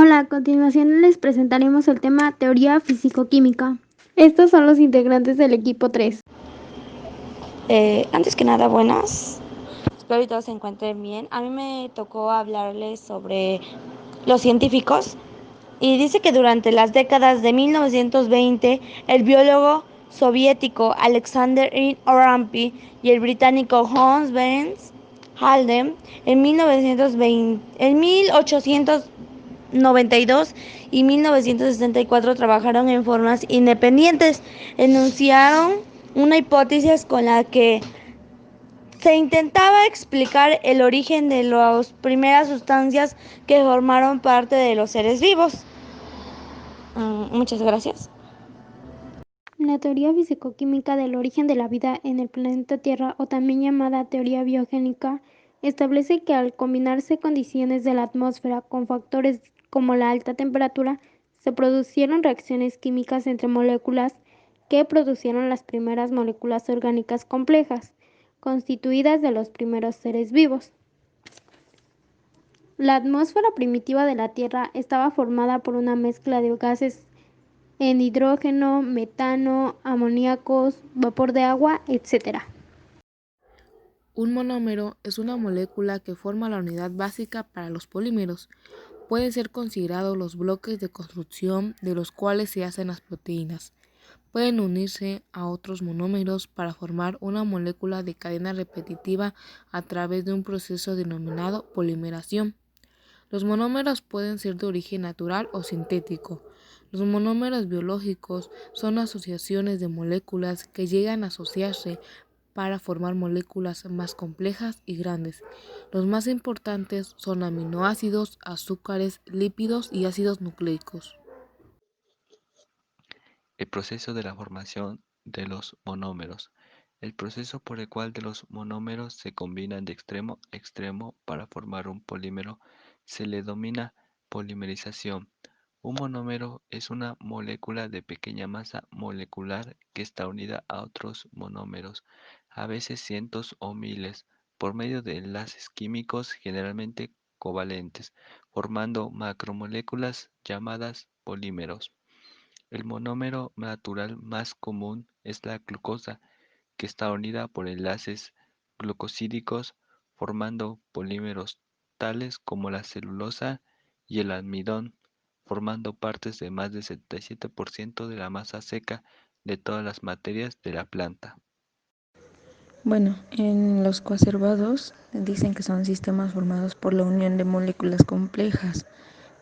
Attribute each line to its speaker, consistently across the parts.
Speaker 1: Hola, a continuación les presentaremos el tema Teoría Físico-Química. Estos son los integrantes del equipo 3.
Speaker 2: Antes que nada, buenas. Espero que todos se encuentren bien. A mí me tocó hablarles sobre los científicos y dice que durante las décadas de 1920 el biólogo soviético Alexander Orampy y el británico Hans Benz Halden en 1892 y 1964 trabajaron en formas independientes. Enunciaron una hipótesis con la que se intentaba explicar el origen de las primeras sustancias que formaron parte de los seres vivos. Muchas gracias.
Speaker 1: La teoría físico-química del origen de la vida en el planeta Tierra, o también llamada teoría biogénica, establece que al combinarse condiciones de la atmósfera con factores como la alta temperatura, se produjeron reacciones químicas entre moléculas que producieron las primeras moléculas orgánicas complejas, constituidas de los primeros seres vivos. La atmósfera primitiva de la Tierra estaba formada por una mezcla de gases en hidrógeno, metano, amoníacos, vapor de agua, etc.
Speaker 3: Un monómero es una molécula que forma la unidad básica para los polímeros. Pueden ser considerados los bloques de construcción de los cuales se hacen las proteínas. Pueden unirse a otros monómeros para formar una molécula de cadena repetitiva a través de un proceso denominado polimeración. Los monómeros pueden ser de origen natural o sintético. Los monómeros biológicos son asociaciones de moléculas que llegan a asociarse para formar moléculas más complejas y grandes. Los más importantes son aminoácidos, azúcares, lípidos y ácidos nucleicos.
Speaker 4: El proceso de la formación de los monómeros. El proceso por el cual de los monómeros se combinan de extremo a extremo para formar un polímero se le denomina polimerización. Un monómero es una molécula de pequeña masa molecular que está unida a otros monómeros, a veces cientos o miles, por medio de enlaces químicos generalmente covalentes, formando macromoléculas llamadas polímeros. El monómero natural más común es la glucosa, que está unida por enlaces glucosídicos formando polímeros tales como la celulosa y el almidón, formando partes de más del 77% de la masa seca de todas las materias de la planta.
Speaker 5: Bueno, en los coacervados dicen que son sistemas formados por la unión de moléculas complejas,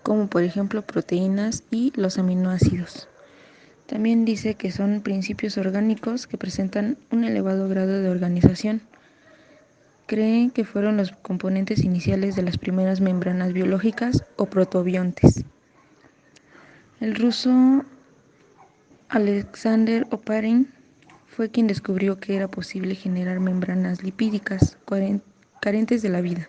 Speaker 5: como por ejemplo proteínas y los aminoácidos. También dice que son principios orgánicos que presentan un elevado grado de organización. Creen que fueron los componentes iniciales de las primeras membranas biológicas o protobiontes. El ruso Alexander Oparin fue quien descubrió que era posible generar membranas lipídicas carentes de la vida.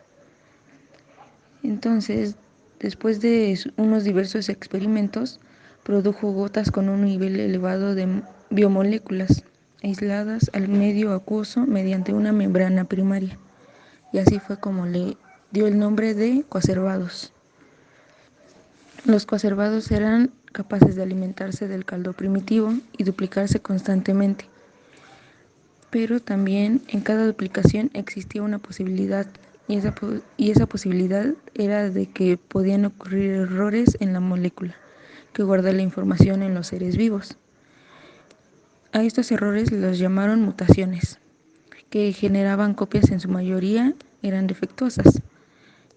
Speaker 5: Entonces, después de unos diversos experimentos, produjo gotas con un nivel elevado de biomoléculas aisladas al medio acuoso mediante una membrana primaria, y así fue como le dio el nombre de coacervados. Los coacervados eran capaces de alimentarse del caldo primitivo y duplicarse constantemente, pero también en cada duplicación existía una posibilidad, y esa posibilidad era de que podían ocurrir errores en la molécula que guarda la información en los seres vivos. A estos errores los llamaron mutaciones, que generaban copias en su mayoría eran defectuosas,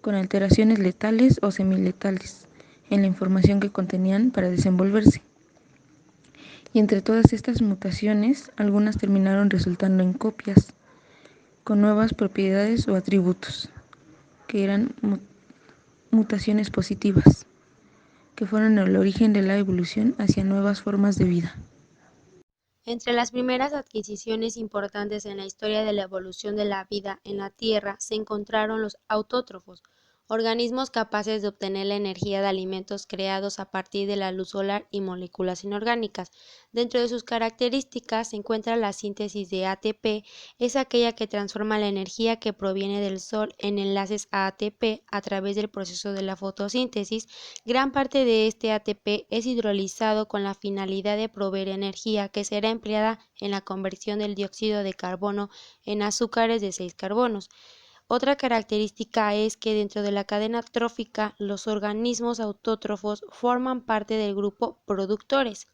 Speaker 5: con alteraciones letales o semiletales en la información que contenían para desenvolverse. Y entre todas estas mutaciones, algunas terminaron resultando en copias con nuevas propiedades o atributos, que eran mutaciones positivas, que fueron el origen de la evolución hacia nuevas formas de vida.
Speaker 6: Entre las primeras adquisiciones importantes en la historia de la evolución de la vida en la Tierra se encontraron los autótrofos, organismos capaces de obtener la energía de alimentos creados a partir de la luz solar y moléculas inorgánicas. Dentro de sus características se encuentra la síntesis de ATP, es aquella que transforma la energía que proviene del sol en enlaces a ATP a través del proceso de la fotosíntesis. Gran parte de este ATP es hidrolizado con la finalidad de proveer energía que será empleada en la conversión del dióxido de carbono en azúcares de 6 carbonos. Otra característica es que dentro de la cadena trófica los organismos autótrofos forman parte del grupo productores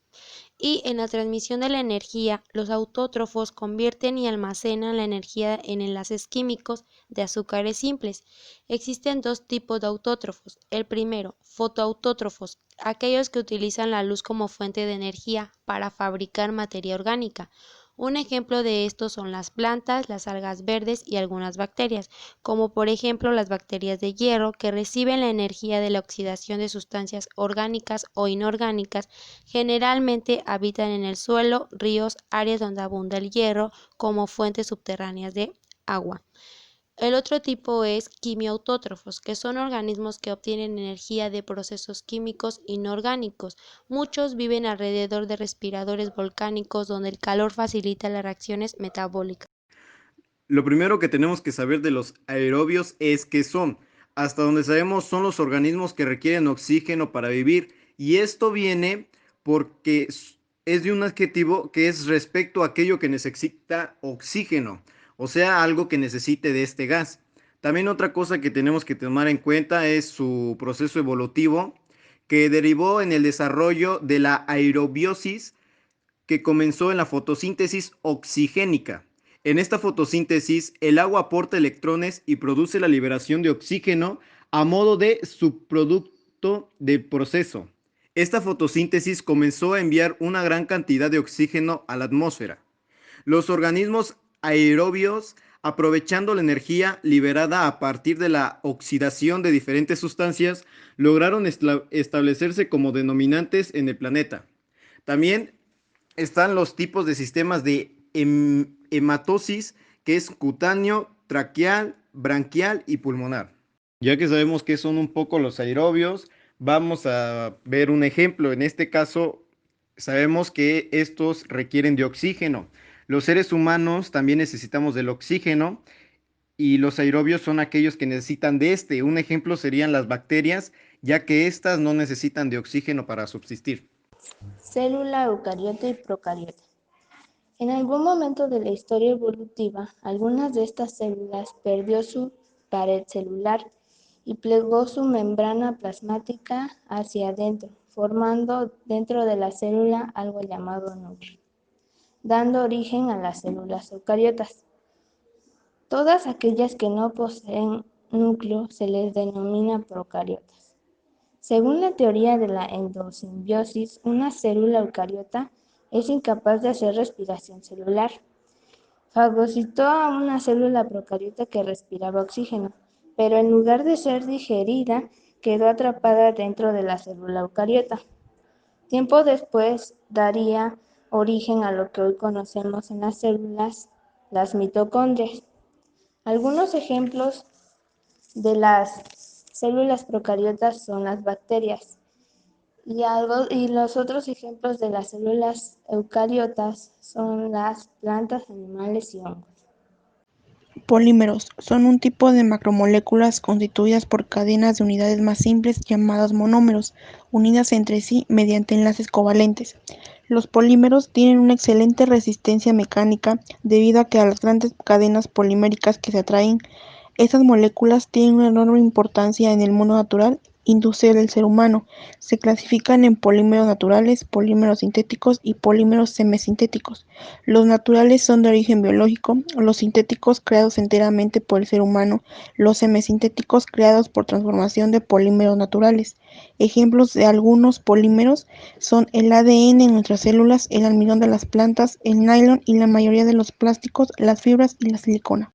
Speaker 6: y en la transmisión de la energía los autótrofos convierten y almacenan la energía en enlaces químicos de azúcares simples. Existen dos tipos de autótrofos. El primero, fotoautótrofos, aquellos que utilizan la luz como fuente de energía para fabricar materia orgánica. Un ejemplo de estos son las plantas, las algas verdes y algunas bacterias, como por ejemplo las bacterias de hierro que reciben la energía de la oxidación de sustancias orgánicas o inorgánicas. Generalmente habitan en el suelo, ríos, áreas donde abunda el hierro como fuentes subterráneas de agua. El otro tipo es quimiautótrofos, que son organismos que obtienen energía de procesos químicos inorgánicos. Muchos viven alrededor de respiradores volcánicos donde el calor facilita las reacciones metabólicas.
Speaker 7: Lo primero que tenemos que saber de los aerobios es qué son. Hasta donde sabemos son los organismos que requieren oxígeno para vivir y esto viene porque es de un adjetivo que es respecto a aquello que necesita oxígeno, o sea, algo que necesite de este gas. También otra cosa que tenemos que tomar en cuenta es su proceso evolutivo que derivó en el desarrollo de la aerobiosis que comenzó en la fotosíntesis oxigénica. En esta fotosíntesis, el agua aporta electrones y produce la liberación de oxígeno a modo de subproducto del proceso. Esta fotosíntesis comenzó a enviar una gran cantidad de oxígeno a la atmósfera. Los organismos aerobios, aprovechando la energía liberada a partir de la oxidación de diferentes sustancias, lograron establecerse como denominantes en el planeta. También están los tipos de sistemas de hematosis, que es cutáneo, traqueal, branquial y pulmonar. Ya que sabemos qué son un poco los aerobios, vamos a ver un ejemplo. En este caso, sabemos que estos requieren de oxígeno. Los seres humanos también necesitamos del oxígeno y los aerobios son aquellos que necesitan de este. Un ejemplo serían las bacterias, ya que éstas no necesitan de oxígeno para subsistir.
Speaker 8: Célula eucariota y procariota. En algún momento de la historia evolutiva, algunas de estas células perdió su pared celular y plegó su membrana plasmática hacia adentro, formando dentro de la célula algo llamado núcleo, dando origen a las células eucariotas. Todas aquellas que no poseen núcleo se les denomina procariotas. Según la teoría de la endosimbiosis, una célula eucariota es incapaz de hacer respiración celular. Fagocitó a una célula procariota que respiraba oxígeno, pero en lugar de ser digerida, quedó atrapada dentro de la célula eucariota. Tiempo después daría origen a lo que hoy conocemos en las células, las mitocondrias. Algunos ejemplos de las células procariotas son las bacterias y los otros ejemplos de las células eucariotas son las plantas, animales y hongos.
Speaker 9: Polímeros son un tipo de macromoléculas constituidas por cadenas de unidades más simples llamadas monómeros, unidas entre sí mediante enlaces covalentes. Los polímeros tienen una excelente resistencia mecánica debido a que a las grandes cadenas poliméricas que se atraen, estas moléculas tienen una enorme importancia en el mundo natural industrial del ser humano. Se clasifican en polímeros naturales, polímeros sintéticos y polímeros semisintéticos. Los naturales son de origen biológico, los sintéticos creados enteramente por el ser humano, los semisintéticos creados por transformación de polímeros naturales. Ejemplos de algunos polímeros son el ADN en nuestras células, el almidón de las plantas, el nylon y la mayoría de los plásticos, las fibras y la silicona.